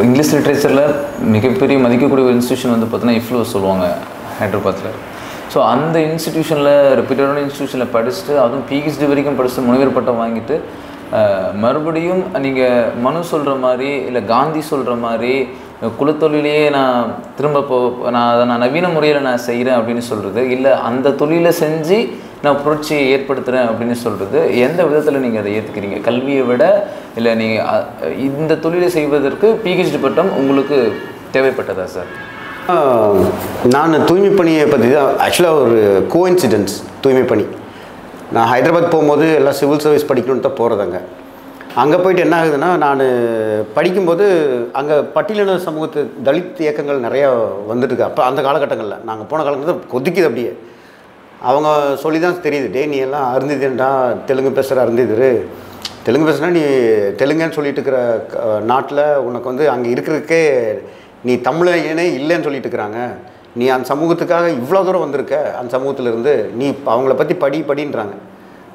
English லிட்ரேச்சரில் மிகப்பெரிய மதிக்கக்கூடிய ஒரு இன்ஸ்டியூஷன் வந்து பார்த்தீங்கன்னா இஃப்ளோ சொல்லுவாங்க ஹைதராபாத்தில். ஸோ அந்த இன்ஸ்டிடியூஷனில் ரெப்யூட்டடான இன்ஸ்டியூஷனில் படிச்சுட்டு அதுவும் பிஹெச்டி வரைக்கும் படிச்சுட்டு முனைவர் பட்டம் வாங்கிட்டு மறுபடியும் நீங்கள் மனு சொல்கிற மாதிரி இல்லை காந்தி சொல்கிற மாதிரி குலத்தொழிலையே நான் திரும்ப நான் நவீன முறையில் நான் செய்கிறேன் அப்படின்னு சொல்கிறது, இல்லை அந்த தொழிலை செஞ்சு நான் புரட்சியை ஏற்படுத்துகிறேன் அப்படின்னு சொல்கிறது, எந்த விதத்தில் நீங்கள் அதை ஏற்றுக்கிறீங்க? கல்வியை விட இல்லை நீங்கள் இந்த தொழிலை செய்வதற்கு பிஹெச்டி பட்டம் உங்களுக்கு தேவைப்பட்டதா சார்? நான் தூய்மை பணியை பற்றி தான் ஆக்சுவலாக ஒரு கோஇன்சிடென்ஸ். தூய்மை பணி நான் ஹைதராபாத் போகும்போது எல்லாம் சிவில் சர்வீஸ் படிக்கணுன்னு தான் போகிறதாங்க. அங்கே போயிட்டு என்ன ஆகுதுன்னா, நான் படிக்கும்போது அங்கே பட்டியலின சமூகத்து தலித் இயக்கங்கள் நிறையா வந்துட்டுருக்கு. அப்போ அந்த காலகட்டங்களில் நாங்கள் போன காலகட்டத்தில் கொதிக்குது அப்படியே. அவங்க சொல்லி தான் தெரியுது, டே நீ எல்லாம் அருந்திதேன்டா, தெலுங்கு பேசுகிற அருந்திதரு, தெலுங்கு பேசுனா நீ தெலுங்குன்னு சொல்லிட்டு இருக்கிற நாட்டில் உனக்கு வந்து அங்கே இருக்கிறதுக்கே நீ தமிழனே இல்லைன்னு சொல்லிட்டு இருக்கிறாங்க, நீ அந்த சமூகத்துக்காக இவ்வளோ தூரம் வந்திருக்க, அந்த சமூகத்திலேருந்து நீ அவங்கள பற்றி படின்றாங்க.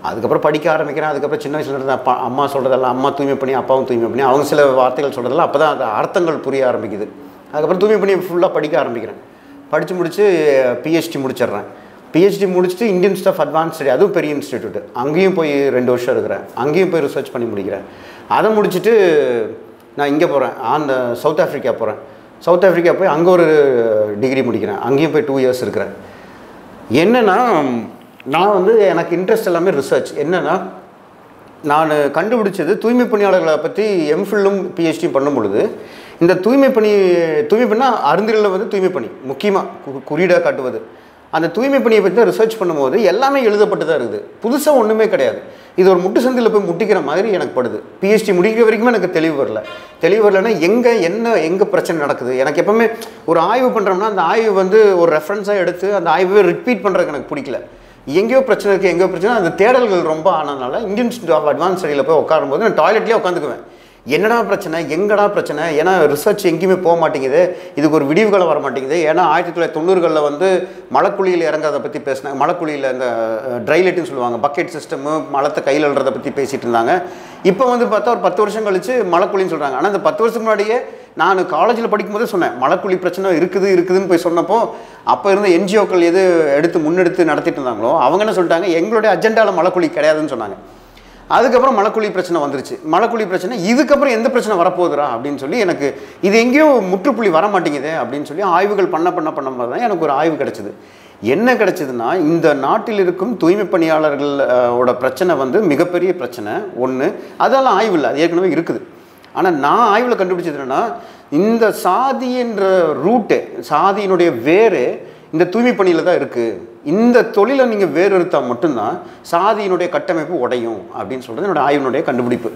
அதுக்கப்புறம் படிக்க ஆரம்பிக்கிறேன். அதுக்கப்புறம் சின்ன வயசுல இருந்து அம்மா சொல்கிறதெல்லாம், அம்மா தூய்மை பண்ணி அப்பாவும் தூய்மை பண்ணி அவங்க சில வார்த்தைகள் சொல்கிறதெல்லாம் அப்போ தான் அந்த அர்த்தங்கள் புரிய ஆரம்பிக்குது. அதுக்கப்புறம் தூய்மை பண்ணி ஃபுல்லாக படிக்க ஆரம்பிக்கிறேன். படித்து முடித்து பிஹெச்டி முடிச்சிடுறேன். பிஹெச்டி முடிச்சுட்டு Indian Institute of Advance Study, அதுவும் பெரிய இன்ஸ்டிடியூட், அங்கேயும் போய் 2 வருஷம் இருக்கிறேன். அங்கேயும் போய் ரிசர்ச் பண்ணி முடிக்கிறேன். அதை முடிச்சுட்டு நான் இங்கே போகிறேன், அந்த சவுத் ஆஃப்ரிக்கா போகிறேன். சவுத் ஆஃப்ரிக்கா போய் அங்கே ஒரு டிகிரி முடிக்கிறேன். அங்கேயும் போய் 2 இயர்ஸ் இருக்கிறேன். என்னென்னா நான் வந்து எனக்கு இன்ட்ரெஸ்ட் எல்லாமே ரிசர்ச். என்னென்னா நான் கண்டுபிடிச்சது தூய்மை பணியாளர்களை பற்றி எம்ஃபில்லும் பிஹெச்டியும் பண்ணும் பொழுது, இந்த தூய்மை பண்ணால் அருந்திகளில் வந்து தூய்மை பணி முக்கியமாக குறியீடாக காட்டுவது. அந்த தூய்மை பணியை பற்றி தான் ரிசர்ச் பண்ணும்போது எல்லாமே எழுதப்பட்டு தான் இருக்குது, புதுசாக ஒன்றுமே கிடையாது. இது ஒரு முட்டு சந்தில் போய் முட்டிக்கிற மாதிரி எனக்கு படுது. பிஹெச்டி முடிக்கிற வரைக்குமே எனக்கு தெளிவு வரலன்னா எங்கே பிரச்சனை நடக்குது. எனக்கு எப்போவுமே ஒரு ஆய்வு பண்ணுறோம்னா அந்த ஆய்வு வந்து ஒரு ரெஃபரன்ஸாக எடுத்து அந்த ஆய்வை ரிப்பீட் பண்ணுறதுக்கு எனக்கு பிடிக்கல. எங்கேயோ பிரச்சனை இருக்குது, எங்கேயோ பிரச்சனை, அந்த தேடல்கள் ரொம்ப ஆனதுனால இந்தியன் இன்ஸ்டிடியூட் ஆஃப் அட்வான்ஸ் ஸ்டடியில் போய் உட்காரும்போது நான் டாய்லெட்லேயே உட்காந்துக்குவேன். என்னடா பிரச்சனை, எங்கடா பிரச்சனை, ஏன்னா ரிசர்ச் எங்கேயுமே போக மாட்டேங்குது, இதுக்கு ஒரு விடிவுகளை வர மாட்டேங்குது. ஏன்னா 1990களில் வந்து மழைக்குழியில் இறங்காத பற்றி பேசினாங்க. மழைக்குழியில் இந்த ட்ரைலெட்டுன்னு சொல்லுவாங்க, பக்கெட் சிஸ்டமு, மலத்தை கையில் எழுறதை பற்றி பேசிகிட்டு இருந்தாங்க. இப்போ வந்து பார்த்தா ஒரு 10 வருஷம் கழிச்சு மழைக்குழின்னு சொல்கிறாங்க. ஆனால் இந்த 10 வருஷத்துக்கு முன்னாடியே நான் காலேஜில் படிக்கும்போதே சொன்னேன், மழைக்குழி பிரச்சனை இருக்குதுன்னு போய் சொன்னப்போ அப்போ இருந்த என்ஜிஓக்கள் எது முன்னெடுத்து நடத்திட்டு இருந்தாங்களோ அவங்க என்ன சொல்லிட்டாங்க, எங்களுடைய அஜெண்டாவில் மழைக்குழி கிடையாதுன்னு சொன்னாங்க. அதுக்கப்புறம் மழைக்குழி பிரச்சனை வந்துருச்சு. மழைக்குழி பிரச்சனை இதுக்கப்புறம் எந்த பிரச்சனை வரப்போகுதுரா அப்படின்னு சொல்லி எனக்கு இது எங்கேயோ முற்றுப்புள்ளி வர மாட்டேங்குது அப்படின்னு சொல்லி ஆய்வுகள் பண்ணும்போது தான் எனக்கு ஒரு ஆய்வு கிடைச்சிது. என்ன கிடைச்சதுன்னா, இந்த நாட்டில் இருக்கும் தூய்மை பணியாளர்களோட பிரச்சனை வந்து மிகப்பெரிய பிரச்சனை ஒன்று. அதெல்லாம் ஆய்வு இல்லை, அது ஏற்கனவே இருக்குது. ஆனால் நான் ஆய்வில் கண்டுபிடிச்சது என்னென்னா, இந்த சாதி என்ற ரூட்டு, சாதியினுடைய வேறு இந்த தூய்மை பணியில் தான் இருக்குது. இந்த தொழிலை நீங்கள் வேறு எடுத்தால் மட்டும்தான் சாதியினுடைய கட்டமைப்பு உடையும் அப்படின்னு சொல்கிறது என்னோடய ஆய்வினுடைய கண்டுபிடிப்பு.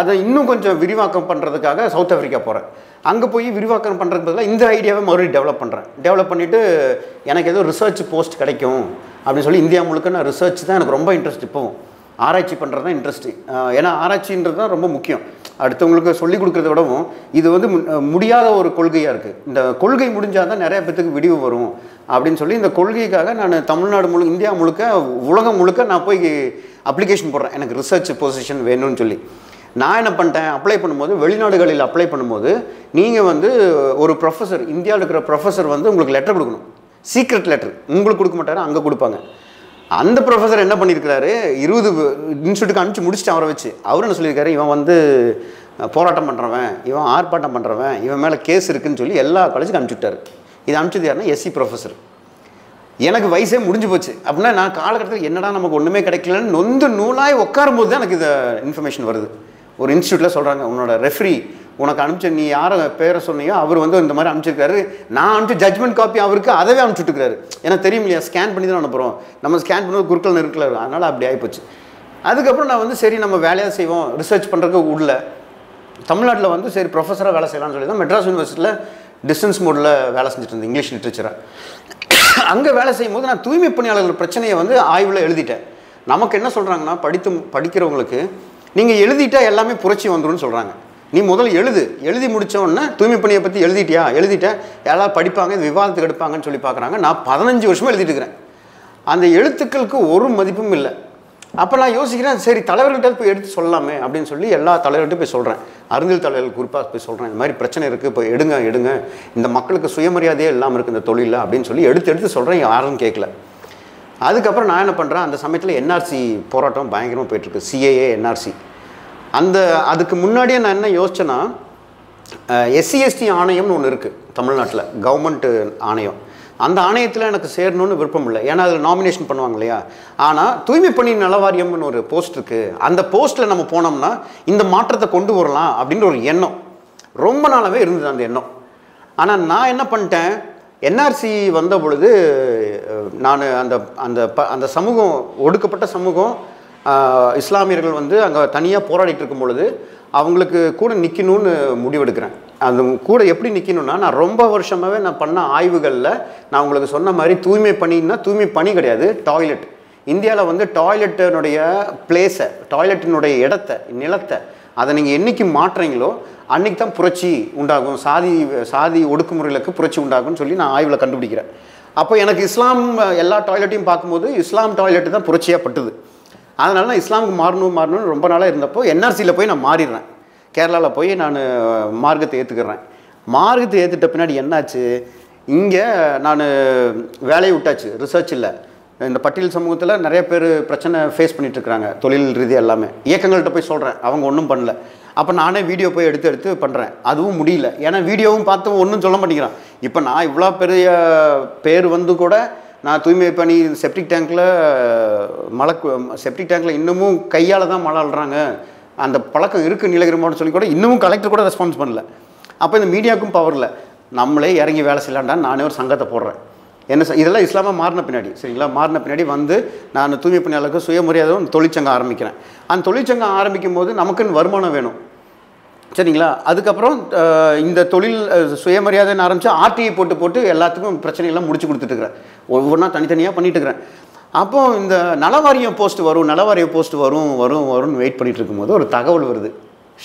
அதை இன்னும் கொஞ்சம் விரிவாக்கம் பண்ணுறதுக்காக சவுத் ஆஃப்ரிக்கா போகிறேன். அங்கே போய் விரிவாக்கம் பண்ணுறதுக்கு பதிலாக இந்த ஐடியாவை மறுபடியும் டெவலப் பண்ணிவிட்டு எனக்கு ஏதோ ரிசர்ச் போஸ்ட் கிடைக்கும் அப்படின்னு சொல்லி இந்தியா முழுக்க நான் ரிசர்ச் தான் எனக்கு ரொம்ப இன்ட்ரெஸ்ட். இப்போவும் ஆராய்ச்சி பண்ணுறது தான் இன்ட்ரெஸ்ட்டு. ஏன்னா ஆராய்ச்சின்றது தான் ரொம்ப முக்கியம். அடுத்தவங்களுக்கு சொல்லிக் கொடுக்குறத விடவும் இது வந்து முடியாத ஒரு கொள்கையாக இருக்குது. இந்த கொள்கை முடிஞ்சால் தான் நிறைய பேத்துக்கு விடிவு வரும் அப்படின்னு சொல்லி இந்த கொள்கைக்காக நான் தமிழ்நாடு முழுக்க, இந்தியா முழுக்க, உலகம் முழுக்க நான் போய் அப்ளிகேஷன் போடுறேன், எனக்கு ரிசர்ச் பொசிஷன் வேணும்னு சொல்லி. நான் என்ன பண்ணிட்டேன், அப்ளை பண்ணும்போது வெளிநாடுகளில் அப்ளை பண்ணும்போது நீங்கள் வந்து ஒரு ப்ரொஃபஸர், இந்தியாவில் இருக்கிற ப்ரொஃபஸர் வந்து உங்களுக்கு லெட்டர் கொடுக்கணும், சீக்ரெட் லெட்டர். உங்களுக்கு கொடுக்க மாட்டாரு, அங்கே கொடுப்பாங்க. அந்த ப்ரொஃபஸர் என்ன பண்ணியிருக்கிறாரு, 20 இன்ஸ்டியூட்டுக்கு அனுப்பிச்சு முடிச்சுட்டு அவரை வச்சு அவர் என்ன சொல்லியிருக்காரு, இவன் வந்து போராட்டம் பண்ணுறவன், இவன் ஆர்ப்பாட்டம் பண்ணுறவன், இவன் மேலே கேஸ் இருக்குதுன்னு சொல்லி எல்லா காலேஜுக்கும் அனுப்பிச்சுட்டார். இது அனுப்பிச்சது யாருன்னா எஸ்சி ப்ரொஃபஸர். எனக்கு வயசே முடிஞ்சு போச்சு. அப்படின்னா நான் காலகட்டத்தில் என்னடா நமக்கு ஒன்றுமே கிடைக்கலன்னு நொந்து நூலாய் உட்காரும்போது தான் எனக்கு இந்த இன்ஃபர்மேஷன் வருது. ஒரு இன்ஸ்டியூட்டில் சொல்கிறாங்க, உன்னோட ரெஃப்ரி உனக்கு அனுப்பிச்ச, நீ யாரை பேரை சொன்னியோ அவர் வந்து இந்த மாதிரி அனுப்பிச்சிருக்காரு. நான் அனுப்பிச்ச ஜட்மெண்ட் காப்பி அவருக்கு அதவே அனுப்பிச்சுட்டுருக்காரு. ஏன்னா தெரியும் இல்லையா, ஸ்கேன் பண்ணி தான் அனுப்புகிறோம், நம்ம ஸ்கேன் பண்ணுறது குறுக்கள் நெருக்கல, அதனால் அப்படி ஆகிப்போச்சு. அதுக்கப்புறம் நான் வந்து சரி நம்ம வேலையாக செய்வோம், ரிசர்ச் பண்ணுறதுக்கு உள்ள தமிழ்நாட்டில் வந்து சரி ப்ரொஃபஸராக வேலை செய்யலாம்னு சொல்லி தான் மெட்ராஸ் யூனிவர்சிட்டியில் டிஸ்டன்ஸ் மோடில் வேலை செஞ்சுட்டு இருந்தேன், இங்கிலீஷ் லிட்ரேச்சராக. அங்கே வேலை செய்யும் போது நான் தூய்மை பணியாளர்கள் பிரச்சனையை வந்து ஆய்வில் எழுதிட்டேன். நமக்கு என்ன சொல்கிறாங்கன்னா, படிக்கிறவங்களுக்கு நீங்கள் எழுதிட்டால் எல்லாமே புரட்சி வந்துடும் சொல்கிறாங்க. நீ முதல்ல எழுதி முடித்தோடனே தூய்மை பணியை பற்றி எழுதிட்டேன், எல்லாரும் படிப்பாங்க, இது விவாதத்துக்கு எடுப்பாங்கன்னு சொல்லி பார்க்குறாங்க. நான் 15 வருஷமாக எழுதிட்டு இருக்கிறேன். அந்த எழுத்துக்களுக்கு ஒரு மதிப்பும் இல்லை. அப்போ நான் யோசிக்கிறேன், சரி தலைவர்கள்ட்ட போய் எடுத்து சொல்லலாமே அப்படின்னு சொல்லி எல்லா தலைவர்கிட்டையும் போய் சொல்கிறேன். அறிவியல் தலைவர்கள் குறிப்பாக போய் சொல்கிறேன், இந்த மாதிரி பிரச்சனை இருக்குது, இப்போ எடுங்க, இந்த மக்களுக்கு சுயமரியாதையே இல்லாமல் இருக்குது இந்த தொழிலில் அப்படின்னு சொல்லி எடுத்து சொல்கிறேன். யாரும் கேட்கல. அதுக்கப்புறம் நான் என்ன பண்ணுறேன், அந்த சமயத்தில் என்ஆர்சி போராட்டம் பயங்கரமாக போயிட்டுருக்கு, சிஏஏ என்ஆர்சி. அதுக்கு முன்னாடியே நான் என்ன யோசிச்சேன்னா, SC/ST ஆணையம்னு ஒன்று இருக்குது தமிழ்நாட்டில், கவர்மெண்ட்டு ஆணையம். அந்த ஆணையத்தில் எனக்கு சேரணும்னு விருப்பம் இல்லை, ஏன்னா அதில் நாமினேஷன் பண்ணுவாங்க இல்லையா. ஆனால் தூய்மை பணி நலவாரியம்னு ஒரு போஸ்ட் இருக்குது, அந்த போஸ்ட்டில் நம்ம போனோம்னா இந்த மாற்றத்தை கொண்டு வரலாம் அப்படின்ற ஒரு எண்ணம் ரொம்ப நாளாகவே இருந்தது அந்த எண்ணம். ஆனால் நான் என்ன பண்ணிட்டேன், என்ஆர்சி வந்த பொழுது நான் அந்த சமூகம், ஒடுக்கப்பட்ட சமூகம், இஸ்லாமியர்கள் வந்து அங்கே தனியாக போராடிட்டு இருக்கும் பொழுது அவங்களுக்கு கூட நிற்கணும்னு முடிவெடுக்கிறேன். அது கூட எப்படி நிற்கணும்னா, நான் ரொம்ப வருஷமாகவே நான் பண்ண ஆய்வுகளில் நான் உங்களுக்கு சொன்ன மாதிரி தூய்மை பணின்னா தூய்மை பணி கிடையாது, டாய்லெட். இந்தியாவில் வந்து டாய்லெட்டினுடைய பிளேஸை, டாய்லெட்டினுடைய நிலத்தை அதை நீங்கள் என்றைக்கு மாற்றுறீங்களோ அன்றைக்கி தான் புரட்சி உண்டாகும், சாதி ஒடுக்குமுறைகளுக்கு புரட்சி உண்டாகும்னு சொல்லி நான் ஆய்வில் கண்டுபிடிக்கிறேன். அப்போ எனக்கு இஸ்லாம் எல்லா டாய்லெட்டையும் பார்க்கும்போது இஸ்லாம் டாய்லெட்டு தான் புரட்சியாக பட்டுது. அதனால நான் இஸ்லாமுக்கு மாறணும்னு ரொம்ப நாளாக இருந்தப்போ என்ஆர்சியில் போய் நான் மாறிடுறேன். கேரளாவில் போய் நான் மார்க்கத்தை ஏற்றுக்கிறேன். மார்க்கத்தை ஏற்றுட்ட பின்னாடி என்னாச்சு, இங்கே நான் வேலையை விட்டாச்சு, ரிசர்ச் இல்லை. இந்த பட்டியல் சமூகத்தில் நிறைய பேர் பிரச்சனை ஃபேஸ் பண்ணிகிட்ருக்குறாங்க, தொழில் ரீதியாக எல்லாமே. இயக்கங்கள்கிட்ட போய் சொல்கிறேன், அவங்க ஒன்றும் பண்ணல. அப்போ நானே வீடியோ போய் எடுத்து பண்ணுறேன், அதுவும் முடியல. ஏன்னா வீடியோவும் பார்த்து ஒன்றும் சொல்ல மாட்டேங்கிறான். இப்போ நான் இவ்வளோ பெரிய பேர் வந்து கூட நான் தூய்மை பணி செப்டிக் டேங்கில் இன்னமும் கையால் தான் மழை அள்ளுறாங்க, அந்த பழக்கம் இருக்குது நீலகிரி மாவட்டம் சொல்லி கூட இன்னமும் கலெக்டர் கூட ரெஸ்பான்ஸ் பண்ணல. அப்போ இந்த மீடியாவுக்கும் பவர் இல்லை, நம்மளே இறங்கி வேலை செய்யலான்டான்னு நானே ஒரு சங்கத்தை போடுறேன். இதெல்லாம் இஸ்லாமாக மாறின பின்னாடி, சரிங்களா, மாறின பின்னாடி வந்து நான் தூய்மை பணியாளருக்கு சுயமரியாதை தொழிற்சங்கம் ஆரம்பிக்கிறேன். அந்த தொழிற்சங்கம் ஆரம்பிக்கும் போது நமக்குன்னு வருமானம் வேணும், சரிங்களா. அதுக்கப்புறம் இந்த தொழில் சுயமரியாதைன்னு ஆரம்பித்து RTI போட்டு எல்லாத்துக்கும் பிரச்சனையெல்லாம் முடிச்சு கொடுத்துட்டுருக்கிறேன். ஒவ்வொன்றா தனித்தனியாக பண்ணிட்டுருக்கிறேன். அப்போது இந்த நலவாரியம் போஸ்ட் வரும்னு வெயிட் பண்ணிகிட்டு இருக்கும்போது ஒரு தகவல் வருது.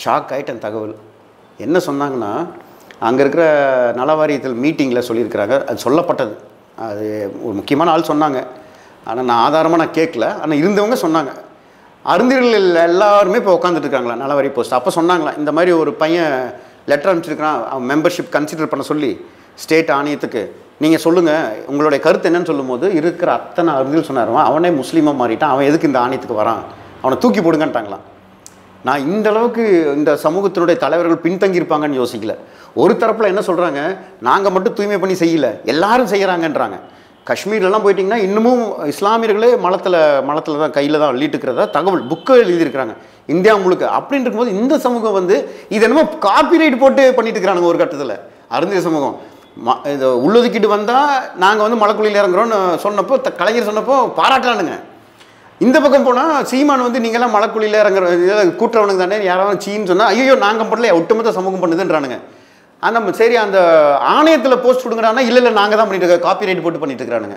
ஷாக் ஆகிட்டேன். தகவல் என்ன சொன்னாங்கன்னா, அங்கே இருக்கிற நலவாரியத்தில் மீட்டிங்கில் சொல்லியிருக்கிறாங்க, அது சொல்லப்பட்டது, அது ஒரு முக்கியமான ஆள் சொன்னாங்க, ஆனால் நான் ஆதாரமாக நான் கேட்கல, ஆனால் இருந்தவங்க சொன்னாங்க. அருந்தியர்கள் எல்லாருமே இப்போ உட்காந்துட்டு இருக்காங்களா நலவாரி போஸ்ட். அப்போ சொன்னாங்களா, இந்த மாதிரி ஒரு பையன் லெட்டர் அனுப்பிச்சிருக்கிறான், அவன் மெம்பர்ஷிப் கன்சிடர் பண்ண சொல்லி ஸ்டேட் ஆணையத்துக்கு, நீங்கள் சொல்லுங்கள் உங்களுடைய கருத்து என்னன்னு சொல்லும்போது இருக்கிற அத்தனை அருந்தியல் சொன்னாருவான், அவனே முஸ்லீமாக மாறிட்டான், அவன் எதுக்கு இந்த ஆணையத்துக்கு வரான், அவனை தூக்கி போடுங்கன்ட்டாங்களாம். நான் இந்த அளவுக்கு இந்த சமூகத்தினுடைய தலைவர்கள் பின்தங்கியிருப்பாங்கன்னு யோசிக்கல. ஒரு தரப்பில் என்ன சொல்கிறாங்க, நாங்கள் மட்டும் தூய்மை பண்ணி செய்யலை, எல்லாரும் செய்கிறாங்கன்றாங்க. காஷ்மீர்லாம் போயிட்டிங்கன்னா இன்னமும் இஸ்லாமியர்களே மலத்தில் தான் கையில் தான் அள்ளிட்டுக்கிறதா தகவல் புக்கு எழுதியிருக்கிறாங்க இந்தியா முழுக்க. அப்படின்னு இருக்கும்போது இந்த சமூகம் வந்து இது என்னமோ காப்பிரைட் போட்டு பண்ணிட்டு இருக்கிறானுங்க. ஒரு கட்டத்தில் அருந்திய சமூகம் இந்த உள்ளொதுக்கீடு வந்தால் நாங்கள் வந்து மலைக்குழியில் இறங்குறோன்னு சொன்னப்போ, கலைஞர் சொன்னப்போ பாராட்டானுங்க. இந்த பக்கம் போனால் சீமான் வந்து நீங்களாம் மலைக்குழியில் இறங்குற கூட்டுறவனுக்கு தானே, யாராவது சீன்னு சொன்னால் ஐயோ நாங்கள் பண்ணல, ஒட்டுமொத்த சமூகம் பண்ணுதுன்றானுங்க. அந்த சரி அந்த ஆணையத்தில் போஸ்ட் கொடுக்குறாங்கன்னா இல்லை நாங்கள் தான் பண்ணிட்டு இருக்கோம், காப்பிரைட் போட்டு பண்ணிட்டு இருக்கிறானுங்க.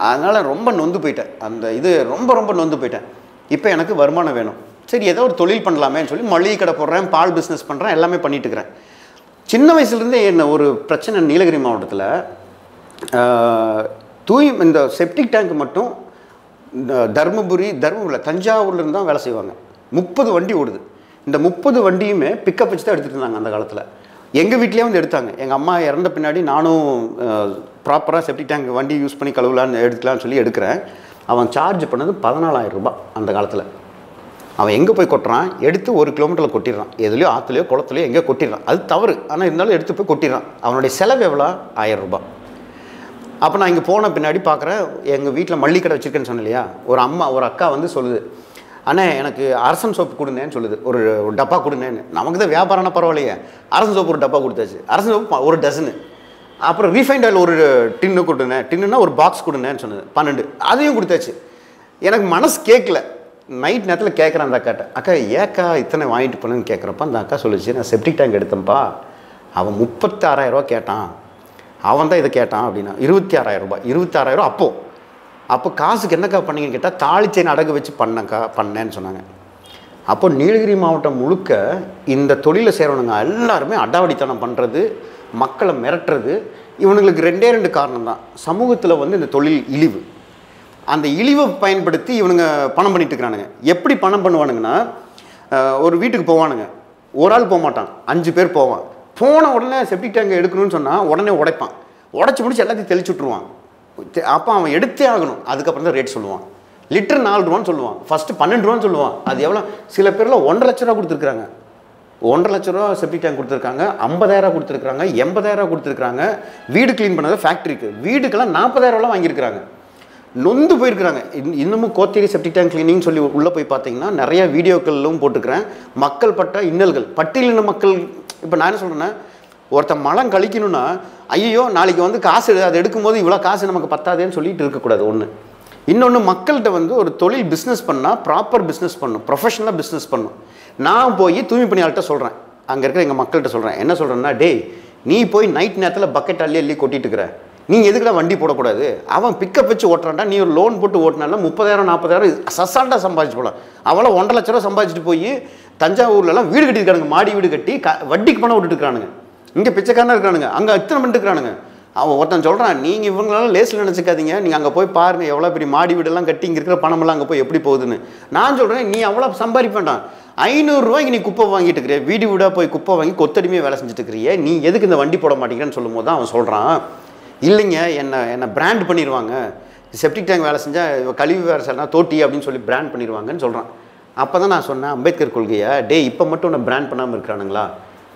அதனால் ரொம்ப நொந்து போயிட்டேன். அந்த இது ரொம்ப நொந்து போயிட்டேன். இப்போ எனக்கு வருமானம் வேணும், சரி ஏதோ ஒரு தொழில் பண்ணலாமேன்னு சொல்லி மளிகை கடை போடுறேன், பால் பிஸ்னஸ் பண்ணுறேன், எல்லாமே பண்ணிட்டு இருக்கிறேன். சின்ன வயசுலேருந்தே என்ன ஒரு பிரச்சனை, நீலகிரி மாவட்டத்தில் இந்த செப்டிக் டேங்க் மட்டும் தருமபுரியில் தஞ்சாவூர்லேருந்து தான் வேலை செய்வாங்க. 30 வண்டி ஓடுது. இந்த 30 வண்டியுமே பிக்கப் வச்சு தான் எடுத்துகிட்டு இருந்தாங்க அந்த காலத்தில். எங்கள் வீட்லேயே வந்து எடுத்தாங்க. எங்கள் அம்மா இறந்த பின்னாடி நானும் ப்ராப்பராக செப்டிக் டேங்க் வண்டி யூஸ் பண்ணி எடுக்கலான்னு சொல்லி எடுக்கிறேன். அவன் சார்ஜ் பண்ணது 14,000 ரூபாய் அந்த காலத்தில். அவன் எங்கே போய் கொட்டுறான், எடுத்து 1 கிலோமீட்டரில் கொட்டிடுறான், எதுலையோ ஆற்றுலையோ குளத்துலையோ எங்கேயோ கொட்டிடுறான். அது தவறு, ஆனால் இருந்தாலும் எடுத்து போய் கொட்டிடுறான். அவனுடைய செலவு எவ்வளோ, 1000 ரூபாய். அப்போ நான் இங்கே போன பின்னாடி பார்க்குறேன், எங்கள் வீட்டில் மல்லிகை கடை வச்சுருக்கேன்னு சொன்னேன் இல்லையா, ஒரு அக்கா வந்து சொல்லுது, அண்ணே எனக்கு அரசன் சோப்பு கொடுனேன்னு சொல்லுது, ஒரு டப்பா கொடுனேன்னு. நமக்கு தான் வியாபாரம்னா பரவாயில்லையே, அரசன் சோப்பு ஒரு டப்பா கொடுத்தாச்சு. அரசன் சோப்பு 1 டசனு. அப்புறம் ரீஃபைண்ட் ஆயில் ஒரு டின்னு கொடுனேன், டின்னுன்னா ஒரு பாக்ஸ் கொடுனேன்னு சொன்னது 12, அதையும் கொடுத்தாச்சு. எனக்கு மனசு கேட்கல. நைட் நேரத்தில் கேட்குறேன் அந்த அக்காட்ட, அக்கா ஏக்கா இத்தனை வாங்கிட்டு போனேன்னு கேட்குறப்ப அந்த அக்கா சொல்லிச்சு, நான் செப்டிக் டேங்க் எடுத்தேன்ப்பா, அவன் 36,000 ரூபா கேட்டான், அவன் தான் இதை கேட்டான் அப்படின்னா. 26,000 ரூபாய். 26,000 அப்போ காசுக்கு என்னக்கா பண்ணீங்கன்னு கேட்டால், தாளிச்சேன் அடகு வச்சு பண்ணேன்னு சொன்னாங்க. அப்போ நீலகிரி மாவட்டம் முழுக்க இந்த தொழிலை செய்கிறவனுங்க எல்லாருமே அடாவடித்தனம் பண்ணுறது, மக்களை மிரட்டுறது. இவனுங்களுக்கு 2 காரணம் தான். சமூகத்தில் வந்து இந்த தொழில் இழிவு, அந்த இழிவை பயன்படுத்தி இவனுங்க பணம் பண்ணிட்டு இருக்கிறானுங்க. எப்படி பணம் பண்ணுவானுங்கன்னா, ஒரு வீட்டுக்கு போவானுங்க, ஒரு ஆள் போக மாட்டான், 5 பேர் போவான். போன உடனே செப்டிக் டேங்கை எடுக்கணும்னு சொன்னால் உடனே உடைப்பான். உடச்சி முடிச்சு எல்லாத்தையும் தெளிச்சு விட்ருவான். அப்போ அவன் எடுத்தே ஆகணும். அதுக்கப்புறம் தான் ரேட் சொல்லுவான். லிட்டர் 4 ரூபான்னு சொல்லுவான், ஃபஸ்ட்டு 12 ரூபான்னு சொல்லுவான். அது எவ்வளோ? சில பேரில் 1.5 லட்ச ரூபா கொடுத்துருக்காங்க. 1.5 லட்ச ரூபா செப்டிக் டேங்க் கொடுத்துருக்காங்க, 50,000 கொடுத்துருக்காங்க, 80,000 கொடுத்துருக்காங்க. வீடு க்ளீன் பண்ணது ஃபேக்ட்ரிக்கு, வீடுக்கெல்லாம் 40,000 வாங்கியிருக்கிறாங்க. நொந்து போயிருக்கிறாங்க. இன்னமும் கோத்தேரி செப்டிக் டேங்க் கிளீனிங் சொல்லி உள்ளே போய் பார்த்தீங்கன்னா நிறைய வீடியோக்களும் போட்டுக்கிறேன். மக்கள் பட்ட இன்னல்கள், பட்டியலின மக்கள். இப்போ நான் என்ன சொல்கிறேன்னா, ஒருத்தன் மலம் கழிக்கணும்னா ஐயோ நாளைக்கு வந்து காசு அதை எடுக்கும்போது இவ்வளோ காசு நமக்கு பத்தாதேன்னு சொல்லிட்டு இருக்கக்கூடாது. ஒன்று. இன்னொன்று, மக்கள்கிட்ட வந்து ஒரு தொழில் பிஸ்னஸ் பண்ணால் ப்ராப்பர் பிஸ்னஸ் பண்ணணும், ப்ரொஃபஷனலாக பிஸ்னஸ் பண்ணணும். நான் போய் தூய்மை பணியாளர்கிட்ட சொல்கிறேன், அங்கே இருக்கிற எங்கள் மக்கள்கிட்ட சொல்கிறேன், என்ன சொல்கிறேன்னா, டேய் நீ போய் நைட் நேரத்தில் பக்கெட் அள்ளி கொட்டிட்டு இருக்கிற, நீ எதுக்குடா வண்டி போடக்கூடாது? அவன் பிக்கப் வச்சு ஓட்டுறான்டா, நீ ஒரு லோன் போட்டு ஓட்டினால 30,000 40,000 சசால்ட்டாக சம்பாதிச்சு போகலாம். அவளை 1.5 லட்ச ரூபா சம்பாதிச்சுட்டு போய் தஞ்சாவூர்லலாம் வீடு கட்டியிருக்கானுங்க, மாடி வீடு கட்டி வட்டிக்கு பணம் விட்டுட்டு இருக்கிறானுங்க. இங்கே பிச்சைக்காரனாக இருக்கிறானுங்க, அங்கே இத்தனை பண்ணிட்டு இருக்கிறானுங்க. அவன் ஒருத்தன் சொல்கிறான், நீங்கள் இவங்களால லேஸில் நினச்சிக்காதீங்க, நீங்கள் அங்கே போய் பாருங்கள் எவ்வளோ பெரிய மாடி வீடெல்லாம் கட்டி இங்கே இருக்கிற பணமெல்லாம் அங்கே போய் எப்படி போகுதுன்னு. நான் சொல்கிறேன், நீ அவ்வளோ சம்பாதிப்பேன்டான். 500 ரூபாய்க்கு நீ குப்பை வாங்கிட்டு இருக்கிற, வீடு வீடாக போய் குப்பை வாங்கி கொத்தடிமையாக வேலை செஞ்சுட்டு இருக்கிறிய, நீ எதுக்கு இந்த வண்டி போட மாட்டேங்கிறேன்னு சொல்லும் போது தான் அவன் சொல்கிறான், இல்லைங்க என்ன பிராண்ட் பண்ணிடுவாங்க, செப்டிக் டேங்க் வேலை செஞ்சால் கழிவு வேலை செய்யலாம் தோட்டி அப்படின்னு சொல்லி பிராண்ட் பண்ணிடுவாங்கன்னு சொல்கிறான். அப்போ தான் நான் சொன்னேன், அம்பேத்கர் கொள்கையை டே இப்போ மட்டும் உன்னை பிராண்ட் பண்ணாமல் இருக்கிறானுங்களா?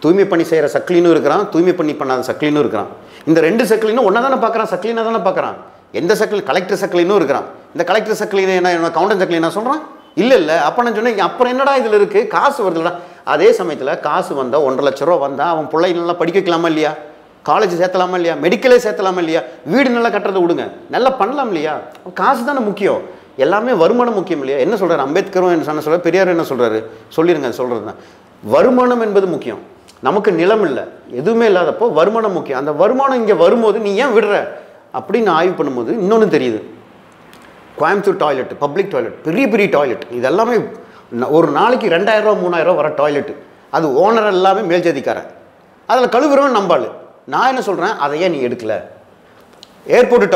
தூய்மை பண்ணி செய்கிற சக்லினும் இருக்கிறான், தூய்மை பண்ணி பண்ணாத சக்லினும் இருக்கிறான். இந்த 2 சக்லினும் ஒன்றா தானே பார்க்குறான், சக்லினா தானே பார்க்குறான். எந்த சக்லி? கலெக்டர் சக்லினும் இருக்கிறான். இந்த கலெக்டர் சக்லினை என்ன கவுண்டன் சக்லினா சொல்கிறான்? இல்லை அப்போ நான் சொன்னேன், அப்புறம் என்னடா இதில் இருக்குது, காசு வருதுடா. அதே சமயத்தில் காசு வந்தால் 1.5 லட்ச ரூபா வந்தால் அவன் பிள்ளைங்களெல்லாம் படிக்க வைக்கலாமா இல்லையா? காலேஜ் சேர்த்தலாமா இல்லையா? மெடிக்கலே சேர்த்தலாமா இல்லையா? வீடு நல்லா கட்டுறதை விடுங்க, நல்லா பண்ணலாம் இல்லையா? காசு தானே முக்கியம், எல்லாமே வருமானம் முக்கியம் இல்லையா? என்ன சொல்கிறார் அம்பேத்கரும், என்ன சொல்கிறார் பெரியார், என்ன சொல்கிறாரு சொல்லிடுங்க, சொல்கிறது தான் வருமானம் என்பது முக்கியம். நமக்கு நிலம் இல்லை, எதுவுமே இல்லாதப்போ வருமானம் முக்கியம். அந்த வருமானம் இங்கே வரும்போது நீ ஏன் விடுற அப்படின்னு ஆய்வு பண்ணும்போது இன்னொன்று தெரியுது. கோயம்புத்தூர் டாய்லெட், பப்ளிக் டாய்லெட், பெரிய பெரிய டாய்லெட், இதெல்லாமே ஒரு நாளைக்கு 2,000 ரூபா 3,000 ரூபா வர டாய்லெட்டு. அது ஓனர் எல்லாமே மேல்ஜாதிக்காரன், அதில் கழுவுறவன் நம்பாள். நான் என்ன சொல்கிறேன், அதையே நீ எடுக்கல. ஏர்போர்ட்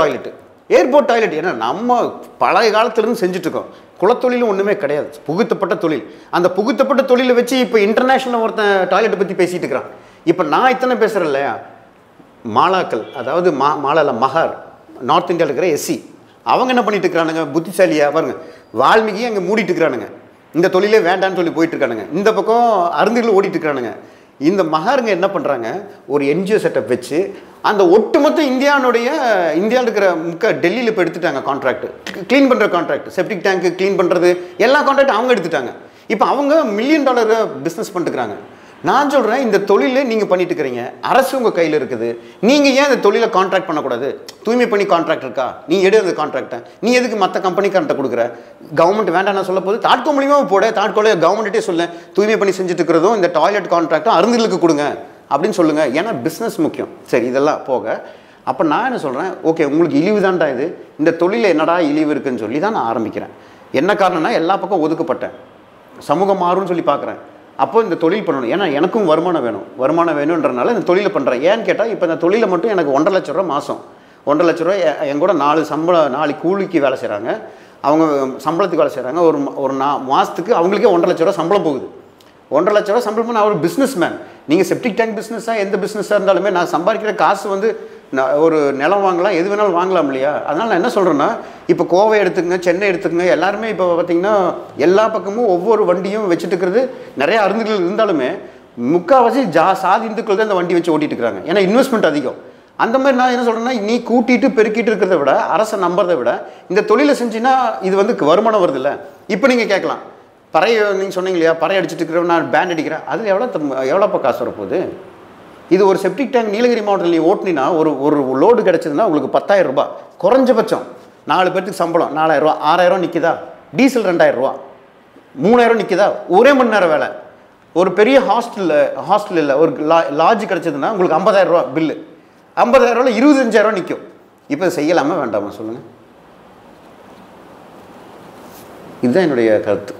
டாய்லெட் ஏன்னா நம்ம பழைய காலத்துலேருந்து செஞ்சுட்ருக்கோம். குலத்தொழிலும் ஒன்றுமே கிடையாது, புகுத்தப்பட்ட தொழில். அந்த புகுத்தப்பட்ட தொழிலை வச்சு இப்போ இன்டர்நேஷ்னல் ஒருத்தன் டாய்லெட்டை பற்றி பேசிகிட்டு இருக்கிறான். இப்போ நான் இத்தனை பேசுகிறேன் இல்லையா, மாலாக்கள், அதாவது மாலால மகார், நார்த் இந்தியாவில் இருக்கிற எஸ்சி, அவங்க என்ன பண்ணிட்டு இருக்கிறானுங்க, புத்திசாலியாக பாருங்க, வால்மீகி அங்கே மூடிட்டு இருக்கிறானுங்க, இந்த தொழிலே வேண்டான்னு சொல்லி போயிட்டு இருக்கானுங்க. இந்த பக்கம் அருந்துகள் ஓடிட்டு இருக்கிறானுங்க. இந்த மகாருங்க என்ன பண்ணுறாங்க, ஒரு என்ஜிஓ செட்டப் வச்சு அந்த ஒட்டுமொத்த இந்தியாவில் இருக்கிற டெல்லியில் இப்போ எடுத்துட்டாங்க கான்ட்ராக்ட், க்ளீன் பண்ணுற கான்ட்ராக்ட், செப்டிக் டேங்க்கு க்ளீன் பண்ணுறது எல்லா கான்ட்ராக்டும் அவங்க எடுத்துட்டாங்க. இப்போ அவங்க $1 மில்லியன் பிஸ்னஸ் பண்ணிட்டுருக்காங்க. நான் சொல்கிறேன், இந்த தொழிலை நீங்கள் பண்ணிட்டு இருக்கிறீங்க, அரசு உங்கள் கையில் இருக்குது, நீங்கள் ஏன் இந்த தொழிலை கான்ட்ராக்ட் பண்ணக்கூடாது? தூய்மை பண்ணி கான்ட்ராக்ட் இருக்கா, நீ எடு அந்த கான்ட்ராக்டை, நீ எதுக்கு மற்ற கம்பெனிக்காரன்ட்ட கொடுக்குற? கவர்மெண்ட் வேண்டாம் நான் சொல்ல போது தாட்கோ மூலியமாக போட, தாட்கோல கவர்மெண்ட்டே சொல்ல தூய்மை பண்ணி செஞ்சுட்டு இருக்கிறதும் இந்த டாய்லெட் கான்ட்ராக்டும் அருந்துகளுக்கு கொடுங்க அப்படின்னு சொல்லுங்கள். ஏன்னா பிஸ்னஸ் முக்கியம். சரி, இதெல்லாம் போக அப்போ நான் என்ன சொல்கிறேன், ஓகே உங்களுக்கு இழிவு தான்டா இது, இந்த தொழிலில் என்னடா இழிவு இருக்குதுன்னு சொல்லி தான் நான் ஆரம்பிக்கிறேன். என்ன காரணம்னா, எல்லா பக்கம் ஒதுக்கப்பட்டேன், சமூகம் மாறும்னு சொல்லி பார்க்குறேன். அப்போ இந்த தொழில் பண்ணணும், ஏன்னா எனக்கும் வருமானம் வேணுன்றனால இந்த தொழிலை பண்ணுறேன். ஏன்னு கேட்டால், இப்போ இந்த தொழிலை மட்டும் எனக்கு 1.5 லட்ச ரூபா மாதம், 1.5 லட்ச ரூபா என் கூட 4 கூலிக்கு வேலை செய்கிறாங்க, அவங்க சம்பளத்துக்கு வேலை செய்கிறாங்க. ஒரு மாதத்துக்கு அவங்களுக்கே 1.5 லட்ச ரூபா சம்பளம் போகுது. 1.5 லட்ச ரூபா சம்பளம் பண்ண அவர் பிஸ்னஸ் மேன். நீங்கள் செப்டிக் டேங்க் பிஸ்னஸாக எந்த பிஸ்னஸாக இருந்தாலுமே நான் சம்பாதிக்கிற காசு வந்து ஒரு நிலம் வாங்கலாம், எது வேணாலும் வாங்கலாம் இல்லையா? அதனால் நான் என்ன சொல்கிறேன்னா, இப்போ கோவை எடுத்துக்கங்க, சென்னை எடுத்துக்கங்க, எல்லாருமே இப்போ பார்த்திங்கன்னா எல்லா பக்கமும் ஒவ்வொரு வண்டியும் வச்சுட்டு இருக்கிறது. நிறைய அருந்துகள் இருந்தாலுமே முக்கால்வாசி சாதி இந்துக்கள் தான் இந்த வண்டி வச்சு ஓட்டிகிட்டு இருக்கிறாங்க, ஏன்னா இன்வெஸ்ட்மெண்ட் அதிகம். அந்த மாதிரி நான் என்ன சொல்கிறேன்னா, நீ கூட்டிகிட்டு பெருக்கிட்டு இருக்கிறத விட, அரசை நம்புறதை விட இந்த தொழிலை செஞ்சின்னா இது வந்து வருமானம் வருது இல்லை. இப்போ நீங்கள் கேட்கலாம், பறைய நீங்கள் சொன்னீங்க இல்லையா, பறை அடிச்சுட்டு இருக்கிறவன் நான் பேண்ட் அடிக்கிறேன், அதில் எவ்வளோப்பா காசு வரப்போகுது? இது ஒரு செப்டிக் டேங்க் நீலகிரி மாவட்டத்தில் நீ ஓட்டினா ஒரு லோடு கிடச்சதுன்னா உங்களுக்கு 10,000 ரூபாய் குறைஞ்சபட்சம். 4 பேருக்கு சம்பளம் 4,000 ரூபா, 6,000 நிற்கிதா? டீசல் 2,000 ரூபா, 3,000 நிற்கிதா? ஒரே மணி நேரம் வேலை. ஒரு பெரிய ஹாஸ்டல் இல்லை, ஒரு லாட்ஜ் கிடச்சதுன்னா உங்களுக்கு 50,000 ரூபா பில்லு. 50,000 ரூபாயில் 25,000 நிற்கும். இப்போ செய்யலாமா வேண்டாமா சொல்லுங்கள்? இதுதான் என்னுடைய கருத்து.